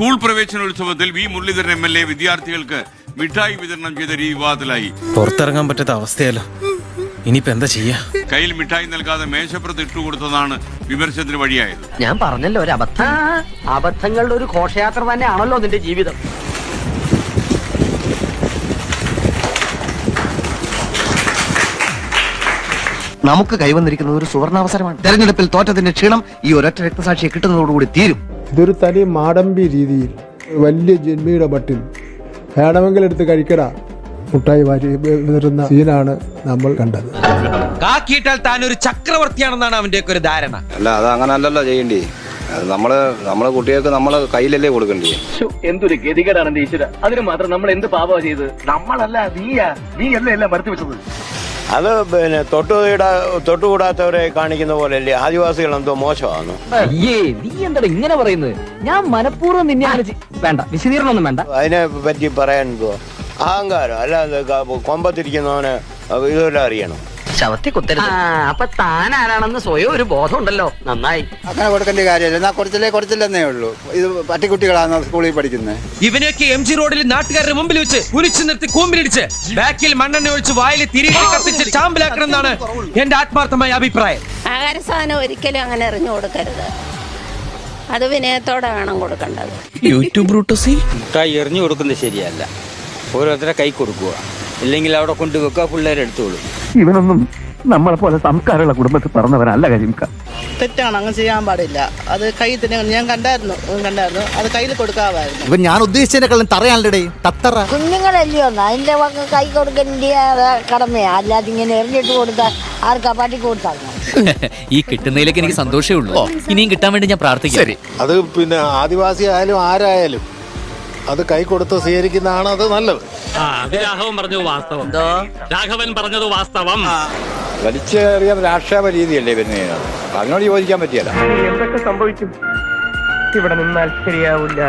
School പ്രവേശനോത്സവത്തിൽ V Muraleedharan MLA വിദ്യാർത്ഥികൾക്ക് മിഠായി വിതരണം ചെയ്ത വിവാദത്തിലായി. പുറത്തിറങ്ങാൻ പറ്റാത്ത അവസ്ഥയല്ലോ, ഇനിയിപ്പോ എന്താ ചെയ്യാ? കയ്യിൽ മിഠായി നൽകാതെ മേശപ്പുറത്ത് ഇട്ടുകൊടുത്തതാണ് വിമർശനത്തിന് വഴിയായത്. ഞാൻ പറഞ്ഞല്ലോ, ഒരു അബദ്ധങ്ങളുടെ ഒരു ഘോഷയാത്ര തന്നെയാണല്ലോ നിന്റെ ജീവിതം. നമുക്ക് കൈവന്നിരിക്കുന്നത് ഒരു സുവർണാവസരമാണ്. തെരഞ്ഞെടുപ്പിൽ തോറ്റതിന്റെ ക്ഷീണം ഈ ഒരൊറ്റ രക്തസാക്ഷിയെ കിട്ടുന്നതോടുകൂടി തീരും. ഇതൊരു തനി മാടമ്പി രീതിയിൽ വലിയ ജന്മിയുടെ മട്ടിൽ വേണമെങ്കിൽ എടുത്ത് കഴിക്കട മുട്ടായി വാരി വിതറുന്ന സീനാണ് നമ്മൾ കണ്ടത്. കാക്കിയിട്ടാൽ താൻ ഒരു ചക്രവർത്തിയാണെന്നാണ് അവന്റെ ഒരു ധാരണ. അല്ല, അത് അങ്ങനെ അല്ലല്ലോ ചെയ്യേണ്ടി. നമ്മളെ കുട്ടികൾക്ക് നമ്മളെ കയ്യിലല്ലേ കൊടുക്കണ്ടേ? എന്തൊരു ഗതികേടാണ് ഈശ്വര. അതിന് മാത്രം നമ്മൾ എന്ത് പാപ ചെയ്ത്? നമ്മളല്ല, നീയല്ലേ എല്ലാം വരുത്തി വെച്ചത്. അത് പിന്നെ തൊട്ടുകൂടാത്തവരെ കാണിക്കുന്ന പോലെയല്ലേ ആദിവാസികൾ എന്തോ മോശമാണോ? അയ്യേ, നീ എന്താ ഇങ്ങനെ പറയുന്നത്? ഞാൻ മനഃപൂർവ്വം നിന്നെ വേണ്ട, വിശദീകരണമൊന്നും വേണ്ട. അതിനെ പറ്റി പറയാൻ എന്തോ അഹങ്കാരം, അല്ലാതെ കൊമ്പത്തിരിക്കുന്നവന് ഇതെല്ലാം അറിയണം. ശവത്തി കുത്തരുത്. അപ്പൊ താൻ ആരാണെന്ന് സ്വയം ഒരു ബോധം ഉണ്ടല്ലോ. നന്നായി. അങ്ങനെ കൊടുക്കേണ്ട കാര്യമല്ല. കുറച്ചില്ലെന്നേ ഉള്ളൂ. ഇത് പട്ടിക്കുട്ടികളാണ് സ്കൂളിൽ പഠിക്കുന്നത്. ഇവനെയൊക്കെ MG റോഡിൽ നാട്ടുകാരുടെ മുമ്പിൽ വെച്ച് കുരിച്ചു നിർത്തി കൂമ്പിലിടിച്ച് ബാക്കിൽ മണ്ണെണ്ണ ഒഴിച്ച് വായിൽ തിരികെ കത്തിച്ച് ചാമ്പലാക്കണം എന്നാണ് എന്റെ ആത്മാർത്ഥമായ അഭിപ്രായം. ആഹാര സാധനം ഒരിക്കലും അങ്ങനെ എറിഞ്ഞു കൊടുക്കരുത്. അത് വിനയത്തോടെ വേണം കൊടുക്കേണ്ടത്. മുട്ടായി എറിഞ്ഞു കൊടുക്കുന്നത് ശരിയല്ല. ഓരോരുത്തരെ കൈ കൊടുക്കുക, ഇല്ലെങ്കിൽ അവിടെ കൊണ്ടുവെക്കുക, പിള്ളേരെ എടുത്തോളൂ. ഇവനൊന്നും നമ്മളെ പോലെ സംസ്കാരമുള്ള കുടുംബത്തിൽ പറഞ്ഞവനല്ല കരിമിക്ക. തെറ്റാണ്, അങ്ങനെ ചെയ്യാൻ പാടില്ല. അത് കൈ തന്നെ ഞാൻ കണ്ടായിരുന്നു, അത് കയ്യിൽ കൊടുക്കാമായിരുന്നു. ഇവൻ ഞാൻ ഉദ്ദേശിച്ചതിനെക്കാളും തറയാണല്ലേ തത്തറ. കുഞ്ഞുങ്ങളല്ലയോ, അതിന്റെ കൈ കൊടുക്കേണ്ട കടമയാ. അല്ലാതെ ഇങ്ങനെ എറിഞ്ഞിട്ട് കൊടുത്താൽ ആർക്കാ പട്ടി കൊടുത്താൽ? ഈ കിട്ടുന്നതിലേക്ക് എനിക്ക് സന്തോഷമേ ഉള്ളൂ. ഇനിയും കിട്ടാൻ വേണ്ടി ഞാൻ പ്രാർത്ഥിക്കാം. അത് പിന്നെ ആദിവാസി ആയാലും ആരായാലും അത് കൈ കൊടുത്ത് സ്വീകരിക്കുന്നതാണ് അത് നല്ലത്. രാഘവൻ പറഞ്ഞത് വാസ്തവം. രാഘവൻ പറഞ്ഞത് വാസ്തവം. വലിച്ചേറിയ രാഷ്ട്രീയ രീതിയല്ലേ പിന്നെ, അതിനോട് യോജിക്കാൻ പറ്റിയല്ല. എന്തൊക്കെ സംഭവിക്കും ഇവിടെ നിന്നാൽ ശരിയാവില്ല.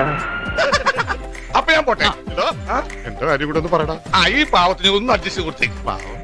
അപ്പൊ ഞാൻ പോട്ടെ. എന്റെ കാര്യം കൂടെ ഒന്ന് പറയടാ. ഈ പാവത്തിന് ഒന്ന് അഡ്ജസ്റ്റ് കൊടുത്തേക്ക്. പാവം.